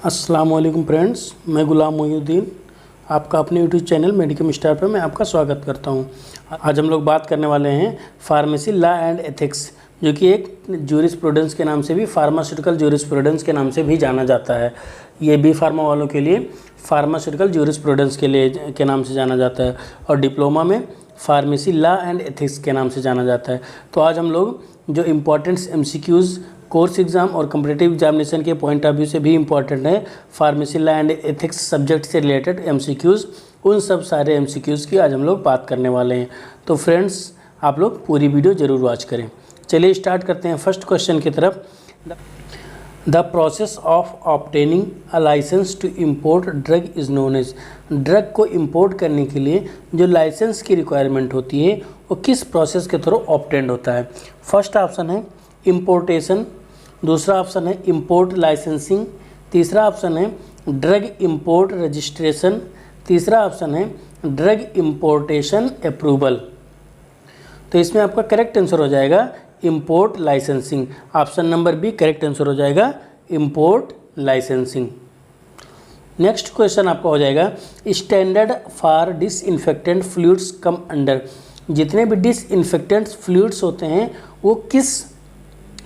अस्सलाम वालेकुम फ्रेंड्स, मैं गुलाम मोहिउद्दीन आपका अपने यूट्यूब चैनल मेडिकल स्टार पर मैं आपका स्वागत करता हूं। आज हम लोग बात करने वाले हैं फार्मेसी लॉ एंड एथिक्स, जो कि एक ज्यूरिस्प्रूडेंस के नाम से भी फार्मास्यूटिकल ज्यूरिस्प्रूडेंस के नाम से भी जाना जाता है। ये बी फार्मा वालों के लिए फार्मास्यूटिकल ज्यूरिस्प्रूडेंस के नाम से जाना जाता है और डिप्लोमा में फार्मेसी लॉ एंड एथिक्स के नाम से जाना जाता है। तो आज हम लोग जो इम्पोर्टेंट्स MCQs कोर्स एग्ज़ाम और कम्पिटिटिव एग्जामिनेशन के पॉइंट ऑफ व्यू से भी इम्पॉर्टेंट है, pharmacy law and ethics subject से रिलेटेड MCQs, उन सब सारे MCQs की आज हम लोग बात करने वाले हैं। तो फ्रेंड्स, आप लोग पूरी वीडियो ज़रूर वॉच करें। चलिए स्टार्ट करते हैं फर्स्ट क्वेश्चन की तरफ। The process of obtaining a licence to import drug is known as. Drug को इम्पोर्ट करने के लिए जो लाइसेंस की रिक्वायरमेंट होती है वो किस प्रोसेस के थ्रू ऑब्टेंड होता है? फर्स्ट ऑप्शन है इम्पोर्टेशन, दूसरा ऑप्शन है इम्पोर्ट लाइसेंसिंग, तीसरा ऑप्शन है ड्रग इम्पोर्ट रजिस्ट्रेशन, तीसरा ऑप्शन है ड्रग इम्पोर्टेशन अप्रूवल। तो इसमें आपका करेक्ट आंसर हो जाएगा import licensing. Option number B correct answer हो जाएगा इम्पोर्ट लाइसेंसिंग। नेक्स्ट क्वेश्चन आपका हो जाएगा standard for disinfectant fluids come under. जितने भी डिसइंफेक्टेंट फ्लूइड्स होते हैं वो किस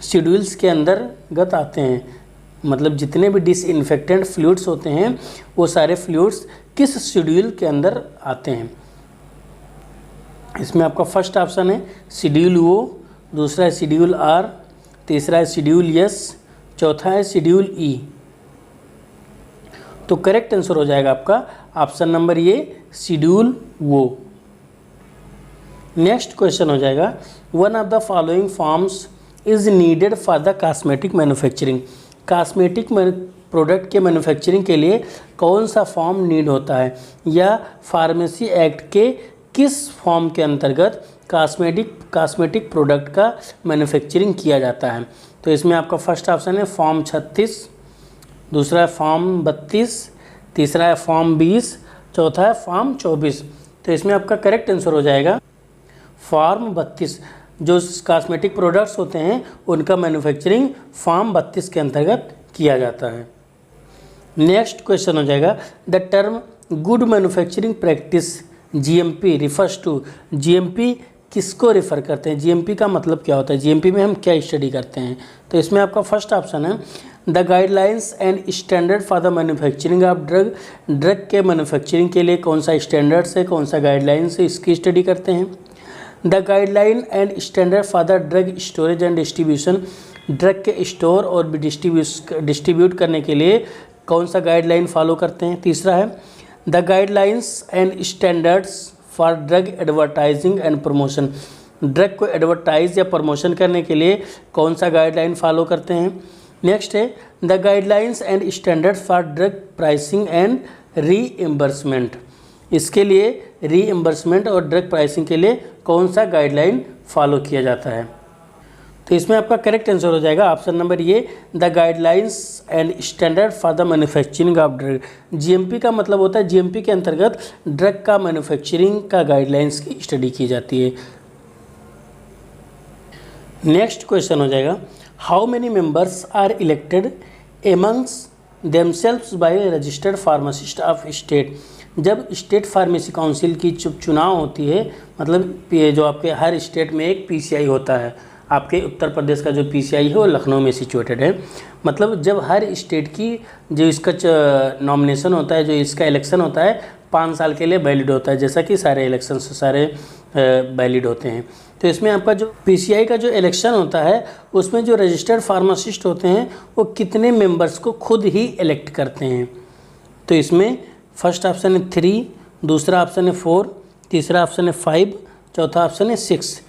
शेड्यूल्स के अंतर्गत आते हैं? मतलब जितने भी डिसइंफेक्टेंट फ्लूइड्स होते हैं वो सारे फ्लूइड्स किस शेड्यूल के अंदर आते हैं? इसमें आपका फर्स्ट ऑप्शन है शेड्यूल ओ, दूसरा है शेड्यूल आर, तीसरा है शेड्यूल एस, चौथा है शेड्यूल ई। तो करेक्ट आंसर हो जाएगा आपका ऑप्शन नंबर ये शेड्यूल वो। नेक्स्ट क्वेश्चन हो जाएगा one of the following forms is needed for the cosmetic manufacturing. Cosmetic product के मैन्युफैक्चरिंग के लिए कौन सा फॉर्म नीड होता है, या फार्मेसी एक्ट के किस फॉर्म के अंतर्गत कॉस्मेटिक प्रोडक्ट का मैन्युफैक्चरिंग किया जाता है? तो इसमें आपका फर्स्ट ऑप्शन है फॉर्म 36, दूसरा है फॉर्म 32, तीसरा है फॉर्म 20, चौथा है फॉर्म 24। तो इसमें आपका करेक्ट आंसर हो जाएगा फॉर्म 32। जो कॉस्मेटिक प्रोडक्ट्स होते हैं उनका मैन्युफैक्चरिंग फॉर्म 32 के अंतर्गत किया जाता है। नेक्स्ट क्वेश्चन हो जाएगा the term good manufacturing practice GMP refers to. GMP किसको रेफ़र करते हैं? GMP का मतलब क्या होता है? GMP में हम क्या स्टडी करते हैं? तो इसमें आपका फर्स्ट ऑप्शन है the guidelines and standard for the manufacturing of drug. Drug के मैन्युफैक्चरिंग के लिए कौन सा स्टैंडर्ड्स है, कौन सा गाइडलाइंस है, इसकी स्टडी करते हैं। The guideline and standard for the drug storage and distribution. Drug के स्टोर और डिस्ट्रीब्यूट करने के लिए कौन सा गाइडलाइन फॉलो करते हैं? तीसरा है the guidelines and standards for drug advertising and promotion. Drug को एडवर्टाइज या प्रमोशन करने के लिए कौन सा गाइडलाइन फॉलो करते हैं? नेक्स्ट है the guidelines and standards for drug pricing and reimbursement. इसके लिए रीइम्बर्समेंट और ड्रग प्राइसिंग के लिए कौन सा गाइडलाइन फॉलो किया जाता है? तो इसमें आपका करेक्ट आंसर हो जाएगा ऑप्शन नंबर ये the guidelines and standard for the manufacturing of drug. GMP का मतलब होता है GMP के अंतर्गत ड्रग का मैन्युफैक्चरिंग का गाइडलाइंस की स्टडी की जाती है। नेक्स्ट क्वेश्चन हो जाएगा how many members are elected amongst themselves by registered pharmacist of state. जब स्टेट फार्मेसी काउंसिल की चुनाव होती है, मतलब जो आपके हर स्टेट में एक PCI होता है। आपके उत्तर प्रदेश का जो PCI है वो लखनऊ में सिचुएटेड है। मतलब जब हर स्टेट की जो इसका नॉमिनेशन होता है, जो इसका इलेक्शन होता है 5 साल के लिए वैलिड होता है, जैसा कि सारे इलेक्शन सारे वैलिड होते हैं। तो इसमें आपका जो PCI का जो इलेक्शन होता है उसमें जो रजिस्टर्ड फार्मासिस्ट होते हैं वो कितने मेंबर्स को खुद ही इलेक्ट करते हैं? तो इसमें फर्स्ट ऑप्शन है 3, दूसरा ऑप्शन है 4, तीसरा ऑप्शन है 5, चौथा ऑप्शन है 6।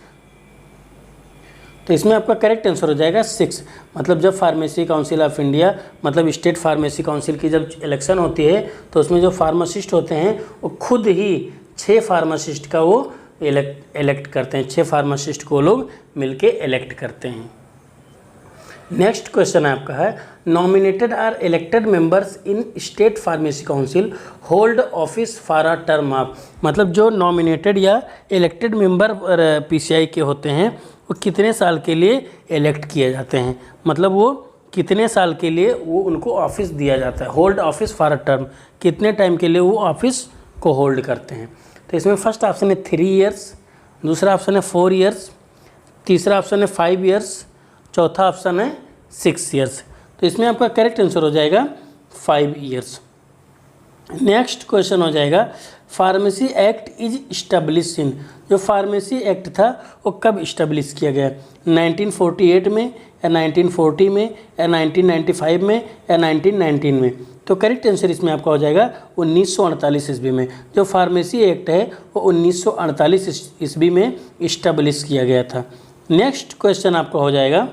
तो इसमें आपका करेक्ट आंसर हो जाएगा 6। मतलब जब फार्मेसी काउंसिल ऑफ इंडिया, मतलब स्टेट फार्मेसी काउंसिल की जब इलेक्शन होती है तो उसमें जो फार्मासिस्ट होते हैं वो खुद ही 6 फार्मासिस्ट का वो इलेक्ट करते हैं। 6 फार्मासिस्ट को लोग मिलके इलेक्ट करते हैं। नेक्स्ट क्वेश्चन आपका है nominated or elected members in state pharmacy council hold office for a term of. मतलब जो नॉमिनेटेड या इलेक्टेड मेंबर PCI के होते हैं वो कितने साल के लिए इलेक्ट किए जाते हैं? मतलब वो कितने साल के लिए वो उनको ऑफिस दिया जाता है, hold office for a term, कितने टाइम के लिए वो ऑफिस को होल्ड करते हैं। तो इसमें फर्स्ट ऑप्शन है 3 ईयर्स, दूसरा ऑप्शन है 4 ईयर्स, तीसरा ऑप्शन है 5 ईयर्स, चौथा ऑप्शन है 6 ईयर्स। तो इसमें आपका करेक्ट आंसर हो जाएगा 5 ईयर्स। नेक्स्ट क्वेश्चन हो जाएगा pharmacy act is establish in, जो फार्मेसी एक्ट था वो कब इस्टेब्लिश किया गया, 1948 में या 1940 में या 1995 में या 1919 में। तो करेक्ट आंसर इसमें आपका हो जाएगा 1948 ईस्वी में। जो फार्मेसी एक्ट है वो 1948 ईस्वी में इस्टेब्लिश किया गया था। नेक्स्ट क्वेश्चन आपका हो जाएगा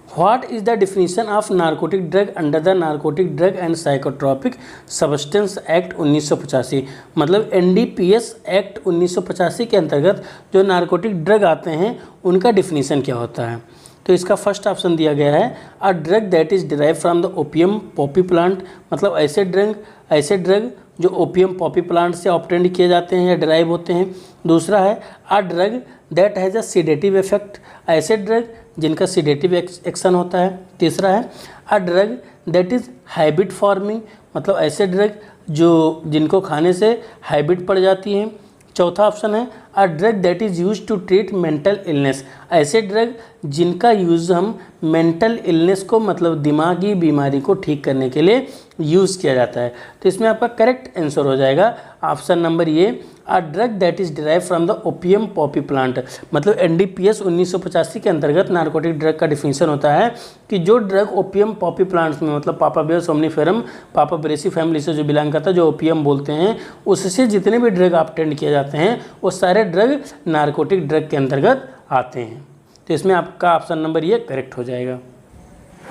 what is the definition of narcotic drug under the narcotic drug and psychotropic substance act 1985। मतलब NDPS एक्ट 1985 के अंतर्गत जो नारकोटिक ड्रग आते हैं उनका डिफिनीशन क्या होता है। तो इसका फर्स्ट ऑप्शन दिया गया है a drug that is derive from the opium Poppy plant, मतलब ऐसे ड्रग जो ओपियम पॉपी प्लांट से ऑब्टेंड किए जाते हैं या डिराइव होते हैं। दूसरा है a drug that has a sedative effect, ऐसे ड्रग जिनका सीडेटिव एक्शन होता है। तीसरा है a drug that is habit forming, मतलब ऐसे ड्रग जिनको खाने से हैबिट पड़ जाती है। चौथा ऑप्शन है a drug that is use to treat mental illness, ऐसे ड्रग जिनका यूज़ हम मेंटल इलनेस को, मतलब दिमागी बीमारी को ठीक करने के लिए यूज़ किया जाता है। तो इसमें आपका करेक्ट आंसर हो जाएगा ऑप्शन नंबर ये अ drug that is derive from the opium Poppy plant. मतलब NDPS 1985 के अंतर्गत नारकोटिक ड्रग का डिफिनीशन होता है कि जो ड्रग ओपियम पॉपी प्लांट्स में, मतलब पापाबिया सोमनीफेरम पापाब्रेसी फैमिली से जो बिलोंग करता है, जो ओपियम बोलते हैं, उससे जितने भी ड्रग ऑब्टेंड किए जाते हैं वो सारे ड्रग नारकोटिक ड्रग के अंतर्गत आते हैं। तो इसमें आपका ऑप्शन नंबर ये करेक्ट हो जाएगा।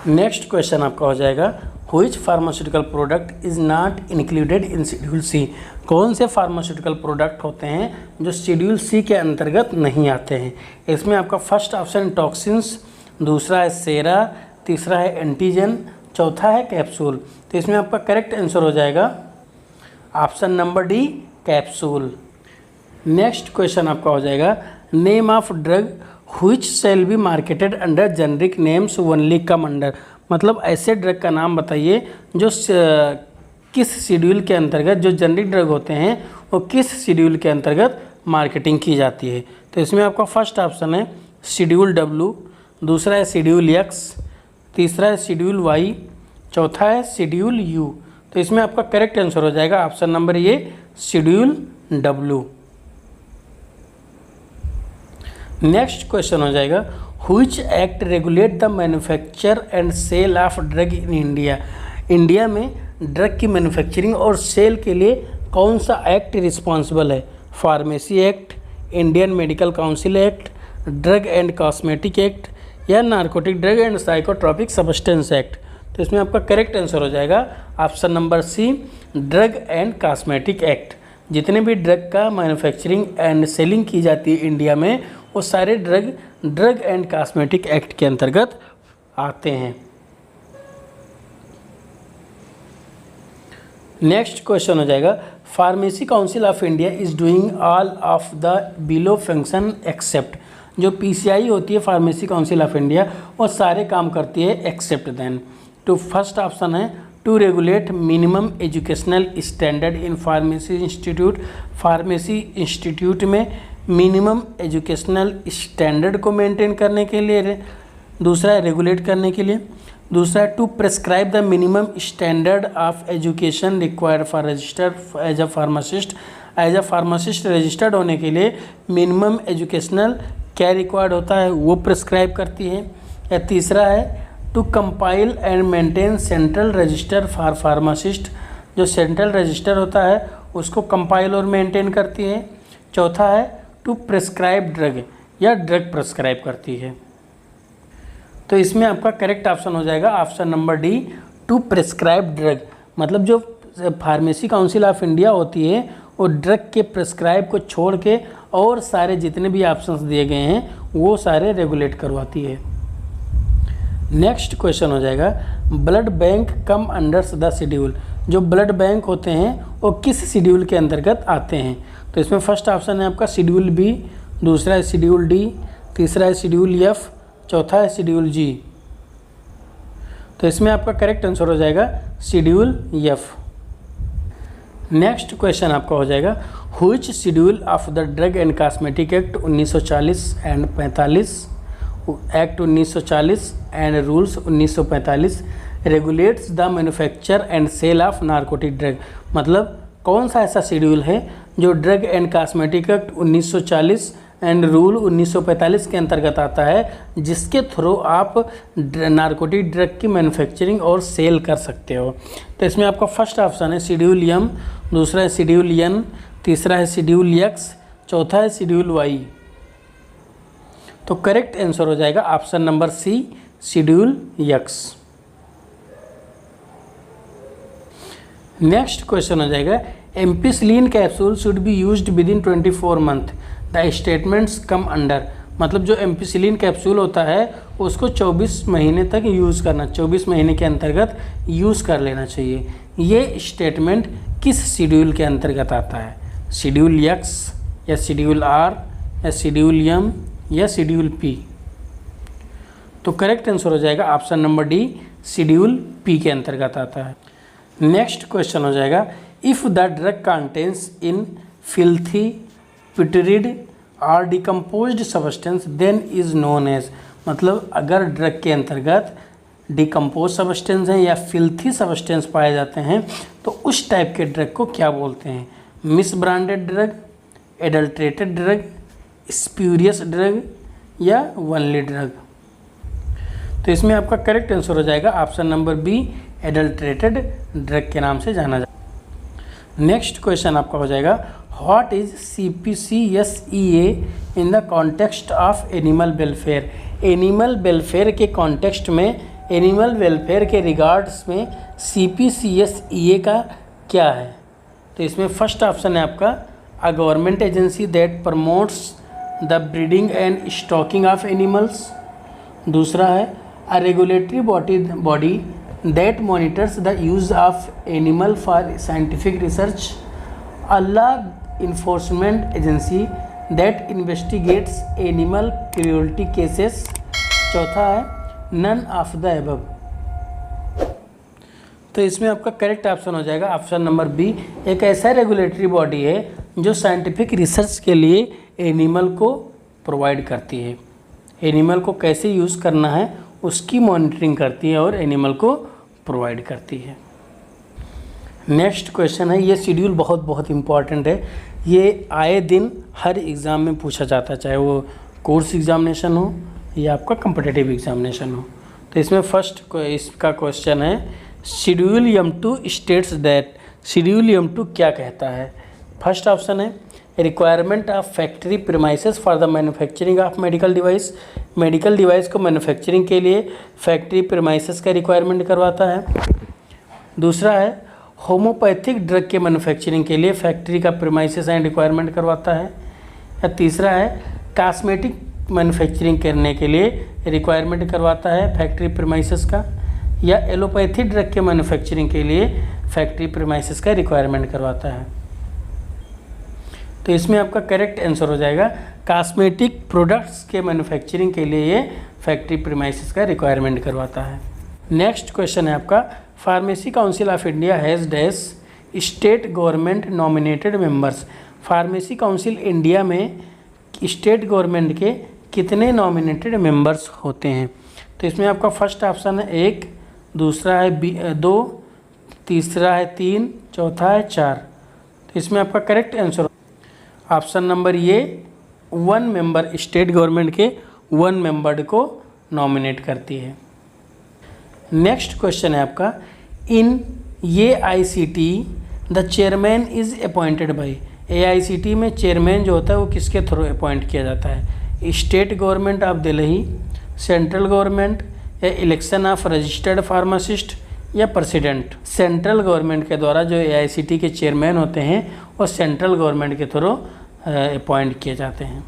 नेक्स्ट क्वेश्चन आपका हो जाएगा which pharmaceutical product is not included in schedule C. कौन से फार्मास्यूटिकल प्रोडक्ट होते हैं जो शेड्यूल सी के अंतर्गत नहीं आते हैं। इसमें आपका फर्स्ट ऑप्शन टॉक्सिन्स, दूसरा है सेरा, तीसरा है एंटीजन, चौथा है कैप्सूल। तो इसमें आपका करेक्ट आंसर हो जाएगा option number D capsule. Next question आपका हो जाएगा name of drug which shall be marketed under generic names only come under, मतलब ऐसे ड्रग का नाम बताइए जो किस शेड्यूल के अंतर्गत, जो जेनरिक ड्रग होते हैं वो किस शेड्यूल के अंतर्गत मार्केटिंग की जाती है। तो इसमें आपका फर्स्ट ऑप्शन है शेड्यूल W, दूसरा है शेड्यूल X, तीसरा है शेड्यूल Y, चौथा है शेड्यूल U। तो इसमें आपका करेक्ट आंसर हो जाएगा ऑप्शन नंबर ये शेड्यूल W। नेक्स्ट क्वेश्चन हो जाएगा which act regulate the manufacture and sale of drug in India. India में ड्रग की मैन्युफैक्चरिंग और सेल के लिए कौन सा एक्ट रिस्पॉन्सिबल है। Pharmacy act, Indian medical council act, drug and cosmetic act या narcotic drug and psychotropic substance act. तो इसमें आपका करेक्ट आंसर हो जाएगा option number C drug and cosmetic act. जितने भी ड्रग का मैन्युफैक्चरिंग एंड सेलिंग की जाती है इंडिया में वो सारे ड्रग एंड कॉस्मेटिक एक्ट के अंतर्गत आते हैं। नेक्स्ट क्वेश्चन हो जाएगा pharmacy council of India is doing all of the below function except. जो PCI होती है फार्मेसी काउंसिल ऑफ इंडिया वो सारे काम करती है एक्सेप्ट देन। तो फर्स्ट ऑप्शन है to regulate minimum educational standard in pharmacy institute. Pharmacy institute में मिनिमम एजुकेशनल स्टैंडर्ड को मेंटेन करने के लिए, दूसरा है रेगुलेट करने के लिए, दूसरा है to prescribe the minimum standard of education required for register as a pharmacist. As a pharmacist registered होने के लिए मिनिमम एजुकेशनल क्या रिक्वायर्ड होता है वो प्रेस्क्राइब करती है। या तीसरा है to compile and maintain central register for pharmacist. जो सेंट्रल रजिस्टर होता है उसको कंपाइल और मेंटेन करती है। चौथा है टू प्रेस्क्राइब ड्रग या ड्रग प्रेस्क्राइब करती है। तो इसमें आपका करेक्ट ऑप्शन हो जाएगा option number D to prescribe drug. मतलब जो फार्मेसी काउंसिल ऑफ इंडिया होती है वो ड्रग के प्रेस्क्राइब को छोड़ के और सारे जितने भी ऑप्शंस दिए गए हैं वो सारे रेगुलेट करवाती है। नेक्स्ट क्वेश्चन हो जाएगा blood bank come under the schedule. जो ब्लड बैंक होते हैं वो किस शेड्यूल के अंतर्गत आते हैं। तो इसमें फर्स्ट ऑप्शन है आपका शेड्यूल बी, दूसरा है शेड्यूल डी, तीसरा है शेड्यूल एफ, चौथा है शेड्यूल जी। तो इसमें आपका करेक्ट आंसर हो जाएगा शेड्यूल एफ। नेक्स्ट क्वेश्चन आपका हो जाएगा which schedule of the drug and cosmetic act 1940 and 45 act 1940 and rules 1945 regulates the manufacture and sale of narcotic drug. मतलब कौन सा ऐसा शेड्यूल है जो drug and cosmetic act 1940 and rule 1945 के अंतर्गत आता है, जिसके थ्रू आप नारकोटिक ड्रग की मैन्युफैक्चरिंग और सेल कर सकते हो। तो इसमें आपका फर्स्ट ऑप्शन है शेड्यूल एम, दूसरा है शेड्यूल एन, तीसरा है शेड्यूल एक्स, चौथा है शेड्यूल वाई। तो करेक्ट आंसर हो जाएगा option number C schedule X. Next question हो जाएगा ampicillin capsule should be used within 24 month the statements come under. मतलब जो एम्पिसिलिन कैप्सूल होता है उसको 24 महीने तक यूज़ करना, 24 महीने के अंतर्गत यूज़ कर लेना चाहिए। ये स्टेटमेंट किस शेड्यूल के अंतर्गत आता है? शेड्यूल एक्स या शेड्यूल आर या शेड्यूल एम या शेड्यूल पी? तो करेक्ट आंसर हो जाएगा option number D schedule P के अंतर्गत आता है। नेक्स्ट क्वेश्चन हो जाएगा if the drug contains in filthy putrid or decomposed substance then is known as. मतलब अगर ड्रग के अंतर्गत डिकम्पोज सब्सटेंस हैं या फिल्थी सब्सटेंस पाए जाते हैं तो उस टाइप के ड्रग को क्या बोलते हैं? Misbranded drug, adulterated drug, spurious drug या वनली ड्रग? तो इसमें आपका करेक्ट आंसर हो जाएगा option number B adulterated drug के नाम से जाना जाता है। नेक्स्ट क्वेश्चन आपका हो जाएगा what is CPCSEA in the context of animal welfare. Animal welfare के कॉन्टेक्स्ट में, एनिमल वेलफेयर के रिगार्ड्स में CPCSEA का क्या है? तो इसमें फर्स्ट ऑप्शन है आपका a government agency that promotes the breeding and stocking of animals. दूसरा है a regulatory body that monitors the use of animal for scientific research, a law enforcement agency that investigates animal cruelty cases। चौथा है none of the above। तो इसमें आपका correct option हो जाएगा option number B. एक ऐसा रेगुलेटरी बॉडी है जो साइंटिफिक रिसर्च के लिए एनिमल को प्रोवाइड करती है, एनिमल को कैसे यूज़ करना है उसकी मॉनिटरिंग करती है और एनिमल को प्रोवाइड करती है। नेक्स्ट क्वेश्चन है, ये शेड्यूल बहुत इम्पॉर्टेंट है, ये आए दिन हर एग्ज़ाम में पूछा जाता है, चाहे वो कोर्स एग्जामिनेशन हो या आपका कम्पिटिटिव एग्जामिनेशन हो। तो इसमें फर्स्ट इसका क्वेश्चन है schedule M2 states that. Schedule M2 क्या कहता है? फर्स्ट ऑप्शन है requirement of factory premises for the manufacturing of medical device. Medical device को मैन्युफैक्चरिंग के लिए फैक्ट्री प्रीमाइसेस का रिक्वायरमेंट करवाता है। दूसरा है होम्योपैथिक ड्रग के मैन्युफैक्चरिंग के लिए फैक्ट्री का प्रीमाइसेस एंड रिक्वायरमेंट करवाता है। या तीसरा है कॉस्मेटिक मैन्युफैक्चरिंग करने के लिए रिक्वायरमेंट करवाता है फैक्ट्री प्रीमाइसेस का। या एलोपैथी ड्रग के मैन्युफैक्चरिंग के लिए फैक्ट्री प्रीमाइसेस का रिक्वायरमेंट करवाता है। तो इसमें आपका करेक्ट आंसर हो जाएगा कॉस्मेटिक प्रोडक्ट्स के मैन्युफैक्चरिंग के लिए ये फैक्ट्री प्रीमाइसेस का रिक्वायरमेंट करवाता है। नेक्स्ट क्वेश्चन है आपका pharmacy council of India has dash state government nominated members. Pharmacy council India में स्टेट गवर्नमेंट के कितने नॉमिनेटेड मेंबर्स होते हैं? तो इसमें आपका फर्स्ट ऑप्शन है 1, दूसरा है 2, तीसरा है 3, चौथा है 4। तो इसमें आपका करेक्ट आंसर ऑप्शन नंबर ये 1 मेंबर, स्टेट गवर्नमेंट के 1 मेंबर को नॉमिनेट करती है। नेक्स्ट क्वेश्चन है आपका इन AICT the chairman is appointed by. AICT में चेयरमैन जो होता है वो किसके थ्रू अपॉइंट किया जाता है? State government of Delhi, central government या इलेक्शन ऑफ रजिस्टर्ड फार्मासिस्ट या प्रेसिडेंट? सेंट्रल गवर्नमेंट के द्वारा जो AICT के चेयरमैन होते हैं वो सेंट्रल गवर्नमेंट के थ्रू अपॉइंट किए जाते हैं।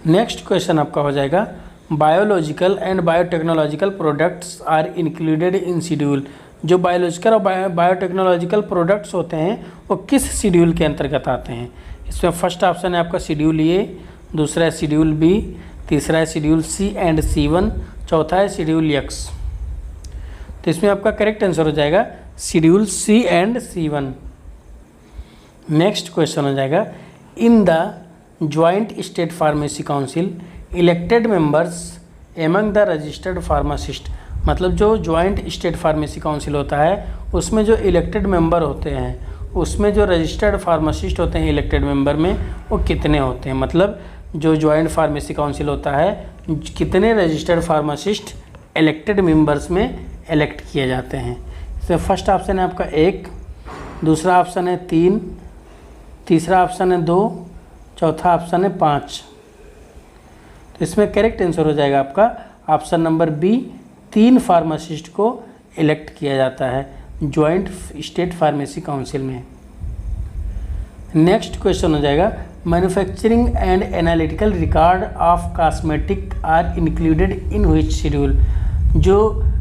नेक्स्ट क्वेश्चन आपका हो जाएगा biological and biotechnological products are included in schedule. जो बायोलॉजिकल और बायोटेक्नोलॉजिकल प्रोडक्ट्स होते हैं वो किस शेड्यूल के अंतर्गत आते हैं? इसमें फर्स्ट ऑप्शन है आपका शेड्यूल A, दूसरा है शेड्यूल B, तीसरा है शेड्यूल C एंड C1, चौथा है शेड्यूल X। तो इसमें आपका करेक्ट आंसर हो जाएगा schedule C and C1। Next question हो जाएगा, in the joint state pharmacy council elected members among the registered pharmacist. मतलब जो जॉइंट स्टेट फार्मेसी काउंसिल होता है उसमें जो इलेक्टेड मेंबर होते हैं उसमें जो रजिस्टर्ड फार्मासिस्ट होते हैं इलेक्टेड मेंबर में वो कितने होते हैं। मतलब जो जॉइंट फार्मेसी काउंसिल होता है कितने रजिस्टर्ड फार्मासिस्ट इलेक्टेड मेंबर्स में इलेक्ट किए जाते हैं। इसमें फर्स्ट ऑप्शन है आपका 1, दूसरा ऑप्शन है 3, तीसरा ऑप्शन है 2, चौथा ऑप्शन है 5। तो इसमें करेक्ट आंसर हो जाएगा आपका ऑप्शन नंबर बी, 3 फार्मासिस्ट को इलेक्ट किया जाता है जॉइंट स्टेट फार्मेसी काउंसिल में। नेक्स्ट क्वेश्चन हो जाएगा, manufacturing and analytical record of cosmetic are included in which schedule. जो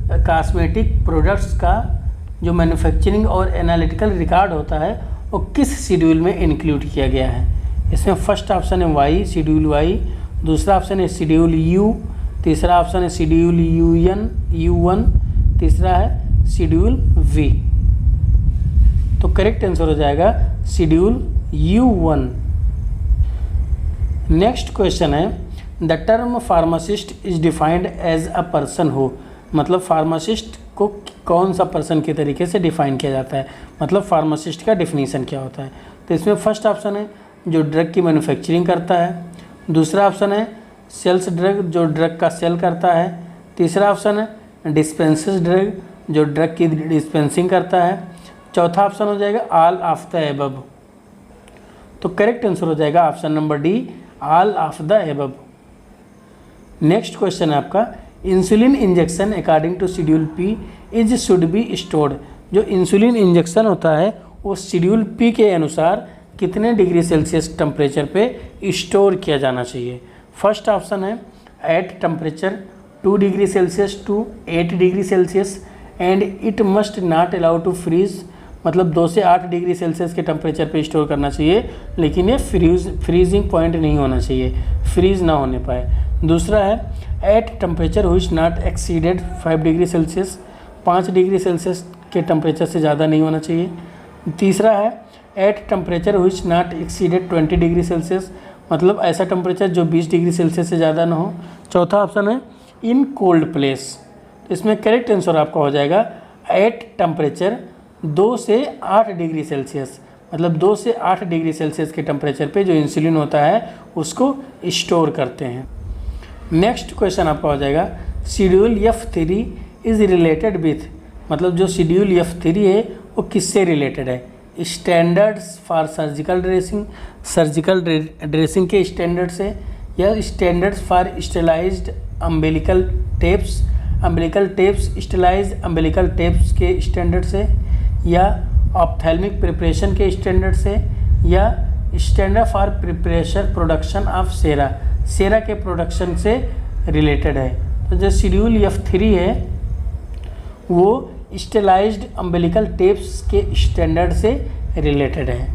कॉस्मेटिक प्रोडक्ट्स का जो मैन्युफैक्चरिंग और एनालिटिकल रिकॉर्ड होता है वो किस शेड्यूल में इंक्लूड किया गया है। इसमें फर्स्ट ऑप्शन है वाई, शेड्यूल वाई, दूसरा ऑप्शन है शेड्यूल यू, तीसरा ऑप्शन है शेड्यूल U1, तीसरा है शेड्यूल वी। तो करेक्ट आंसर हो जाएगा शेड्यूल U1। नेक्स्ट क्वेश्चन है, the term pharmacist is defined as a person who. मतलब फार्मासिस्ट को कौन सा पर्सन के तरीके से डिफाइन किया जाता है। मतलब फार्मासिस्ट का डिफिनीसन क्या होता है। तो इसमें फर्स्ट ऑप्शन है जो ड्रग की मैन्युफैक्चरिंग करता है, दूसरा ऑप्शन है सेल्स ड्रग जो ड्रग का सेल करता है, तीसरा ऑप्शन है डिस्पेंसेस ड्रग जो ड्रग की डिस्पेंसिंग करता है, चौथा ऑप्शन हो जाएगा ऑल ऑफ द एबव। तो करेक्ट आंसर हो जाएगा option number D, all of the above. Next question है आपका, insulin injection according to schedule P is should be stored. जो इंसुलिन इंजेक्शन होता है वो शेड्यूल पी के अनुसार कितने डिग्री सेल्सियस टेम्परेचर पे स्टोर किया जाना चाहिए। फर्स्ट ऑप्शन है at temperature 2 degree Celsius to 8 degree Celsius and it must not allow to freeze. मतलब 2 से 8 डिग्री सेल्सियस के टेम्परेचर पे स्टोर करना चाहिए, लेकिन ये फ्रीजिंग पॉइंट नहीं होना चाहिए, फ्रीज ना होने पाए। दूसरा है at temperature which not exceeded 5 degree Celsius, 5 degree Celsius के टेम्परेचर से ज़्यादा नहीं होना चाहिए। तीसरा है at temperature which not exceeded 20 degree Celsius, मतलब ऐसा टेम्परेचर जो 20 डिग्री सेल्सियस से ज़्यादा ना हो। चौथा ऑप्शन है इन कोल्ड प्लेस। तो इसमें करेक्ट आंसर आपका हो जाएगा एट टेम्परेचर 2 से 8 डिग्री सेल्सियस। मतलब 2 से 8 डिग्री सेल्सियस के टेम्परेचर पे जो इंसुलिन होता है उसको स्टोर करते हैं। नेक्स्ट क्वेश्चन आपका हो जाएगा, schedule F3 is related with. मतलब जो शेड्यूल F3 है वो किससे रिलेटेड है। Standards for surgical dressing, surgical dressing के स्टैंडर्ड से, या standards for sterilised umbilical tapes, umbilical tapes sterilised umbilical tapes के स्टैंडर्ड से, या ऑप्थेल्मिक प्रिपरेशन के स्टैंडर्ड से, या standard for preparation production of sera, sera के प्रोडक्शन से रिलेटेड है। तो जो शेड्यूल F3 है वो स्टेलाइज्ड अम्बिलिकल टेप्स के स्टैंडर्ड से रिलेटेड है।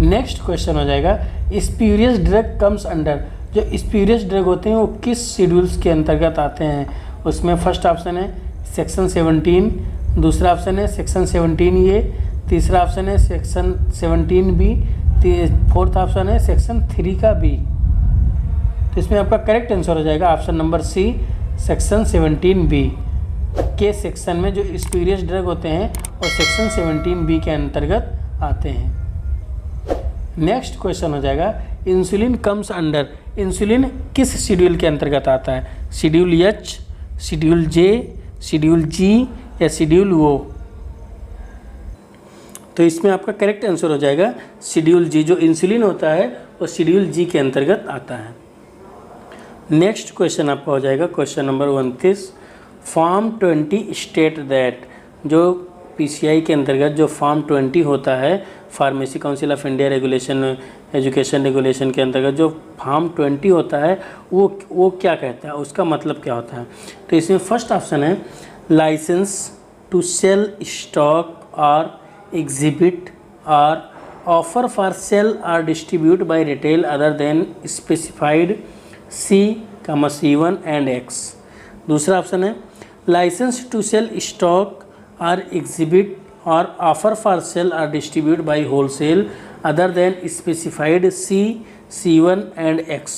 नेक्स्ट क्वेश्चन हो जाएगा, स्प्यूरियस ड्रग कम्स अंडर। जो स्प्यूरियस ड्रग होते हैं वो किस शेड्यूल्स के अंतर्गत आते हैं। उसमें फर्स्ट ऑप्शन है सेक्शन 17, दूसरा ऑप्शन है सेक्शन 17A, तीसरा ऑप्शन है सेक्शन 17B, फोर्थ ऑप्शन है सेक्शन 3 का B। तो इसमें आपका करेक्ट आंसर हो जाएगा ऑप्शन नंबर सी, सेक्शन 17B के सेक्शन में जो स्प्यूरियस ड्रग होते हैं और सेक्शन 17B के अंतर्गत आते हैं। नेक्स्ट क्वेश्चन हो जाएगा, इंसुलिन कम्स अंडर। इंसुलिन किस शेड्यूल के अंतर्गत आता है। Schedule H, schedule J, schedule G या शेड्यूल O। तो इसमें आपका करेक्ट आंसर हो जाएगा शेड्यूल G। जो इंसुलिन होता है वो शेड्यूल G के अंतर्गत आता है। नेक्स्ट क्वेश्चन आपका हो जाएगा question number 29, form 20 state that. जो PCI के अंतर्गत जो फॉर्म 20 होता है, pharmacy council of India regulation education regulation के अंतर्गत जो फॉर्म 20 होता है वो क्या कहता है, उसका मतलब क्या होता है। तो इसमें फर्स्ट ऑप्शन है लाइसेंस टू सेल स्टॉक और एग्जिबिट और ऑफर फॉर सेल और distribute by retail other than specified C, C1 and X। दूसरा ऑप्शन है licence to sell stock or exhibit और offer for sale or distribute by wholesale other than specified C1 and X।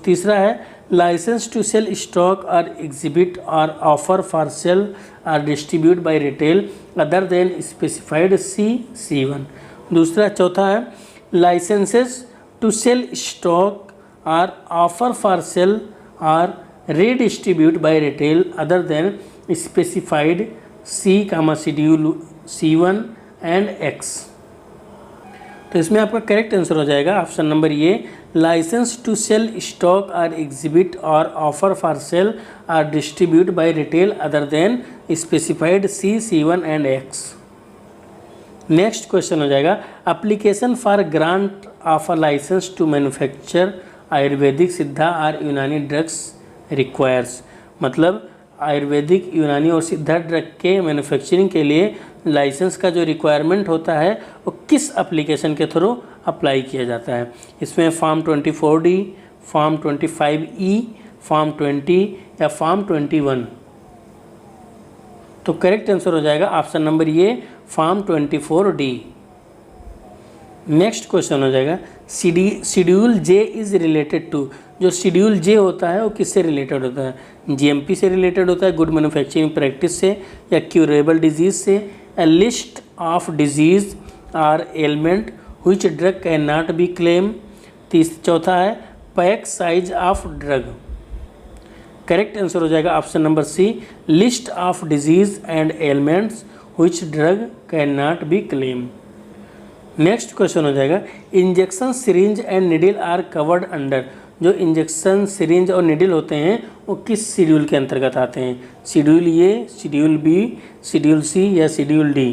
तीसरा है licence to sell stock or exhibit और offer for sale or distribute by retail other than specified C1। चौथा है licences to sell stock or offer for sale or redistribute by retail other than specified schedule C1 and X। तो इसमें आपका correct answer हो जाएगा option number ये, licence to sell stock or exhibit और offer for sale or distribute by retail other than specified C1 and X। Next question हो जाएगा application for grant of a licence to manufacture Ayurvedic Siddha और यूनानी drugs requires. मतलब आयुर्वेदिक, यूनानी और सिद्धा drug के मैन्युफैक्चरिंग के लिए लाइसेंस का जो रिक्वायरमेंट होता है वो किस एप्लीकेशन के थ्रू अप्लाई किया जाता है। इसमें form 24D, form 25E, form 20 या फॉर्म 21। तो करेक्ट आंसर हो जाएगा option number A, form 24D। Next question हो जाएगा schedule J is related to. जो शेड्यूल जे होता है वो किससे रिलेटेड होता है, GMP से रिलेटेड होता है, गुड मैन्युफैक्चरिंग प्रैक्टिस से, या क्यूरेबल डिजीज़ से, a list of disease or ailment which drug cannot be claimed। चौथा है pack size of drug. Correct answer हो जाएगा option number C, list of disease and elements which drug can not be claim. Next question हो जाएगा injection syringe and needle are covered under. जो injection syringe और needle होते हैं वो किस शेड्यूल के अंतर्गत आते हैं, schedule A, schedule B, schedule C या शेड्यूल डी।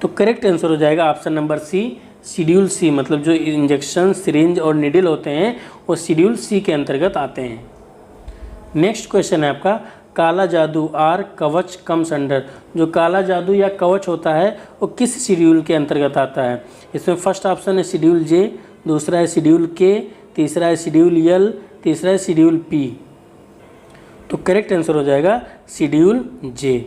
तो करेक्ट आंसर हो जाएगा ऑप्शन नंबर सी, शेड्यूल सी। मतलब जो इंजेक्शन सिरिंज और निडल होते हैं वो शेड्यूल सी के अंतर्गत आते हैं। नेक्स्ट क्वेश्चन है आपका काला जादू आर कवच कम्स अंडर। जो काला जादू या कवच होता है वो किस शेड्यूल के अंतर्गत आता है। इसमें फर्स्ट ऑप्शन है शेड्यूल जे, दूसरा है शेड्यूल के, तीसरा है शेड्यूल एल, तीसरा है शेड्यूल पी। तो करेक्ट आंसर हो जाएगा शेड्यूल जे।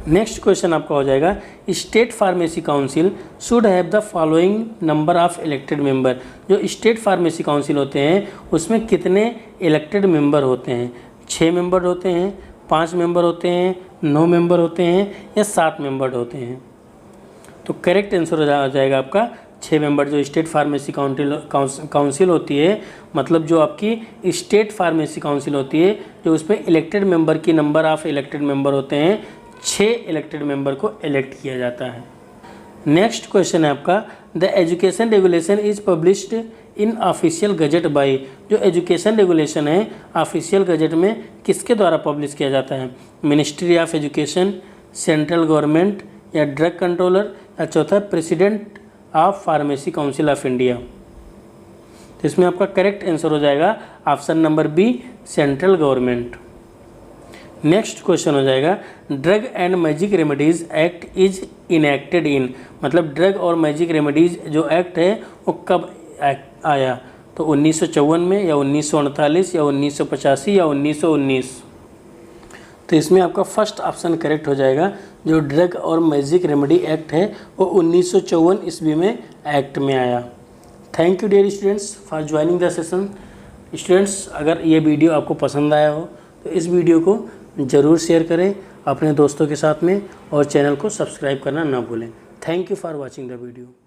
नेक्स्ट क्वेश्चन आपका हो जाएगा state pharmacy council should have the following number of elected member. जो स्टेट फार्मेसी काउंसिल होते हैं उसमें कितने इलेक्टेड मेंबर होते हैं, 6 मेंबर होते हैं, 5 मेंबर होते हैं, 9 मेंबर होते हैं या 7 मेंबर होते हैं। तो करेक्ट आंसर हो जाएगा आपका 6 मेंबर। जो स्टेट फार्मेसी काउंसिल होती है, मतलब जो आपकी स्टेट फार्मेसी काउंसिल होती है, जो उसमें इलेक्टेड मेंबर की नंबर ऑफ इलेक्टेड मेंबर होते हैं, 6 इलेक्टेड मेंबर को इलेक्ट किया जाता है। नेक्स्ट क्वेश्चन है आपका the education regulation is published in official gazette by. जो एजुकेशन रेगुलेशन है ऑफिशियल गजट में किसके द्वारा पब्लिश किया जाता है, ministry of education, central government या ड्रग कंट्रोलर, या चौथा president of pharmacy council of India. तो इसमें आपका करेक्ट आंसर हो जाएगा option number B, central government. Next question हो जाएगा drug and magic remedies act is enacted in. मतलब ड्रग और मैजिक रेमेडीज जो एक्ट है वो कब आया, तो 1954 में या 1948 या 1985 या 1919। तो इसमें आपका फर्स्ट ऑप्शन करेक्ट हो जाएगा। जो ड्रग और मैजिक रेमेडी एक्ट है वो 1954 ईस्वी में एक्ट में आया। Thank you dear students for joining the session. Students अगर ये वीडियो आपको पसंद आया हो तो इस वीडियो को ज़रूर शेयर करें अपने दोस्तों के साथ में और चैनल को सब्सक्राइब करना ना भूलें। Thank you for watching the video.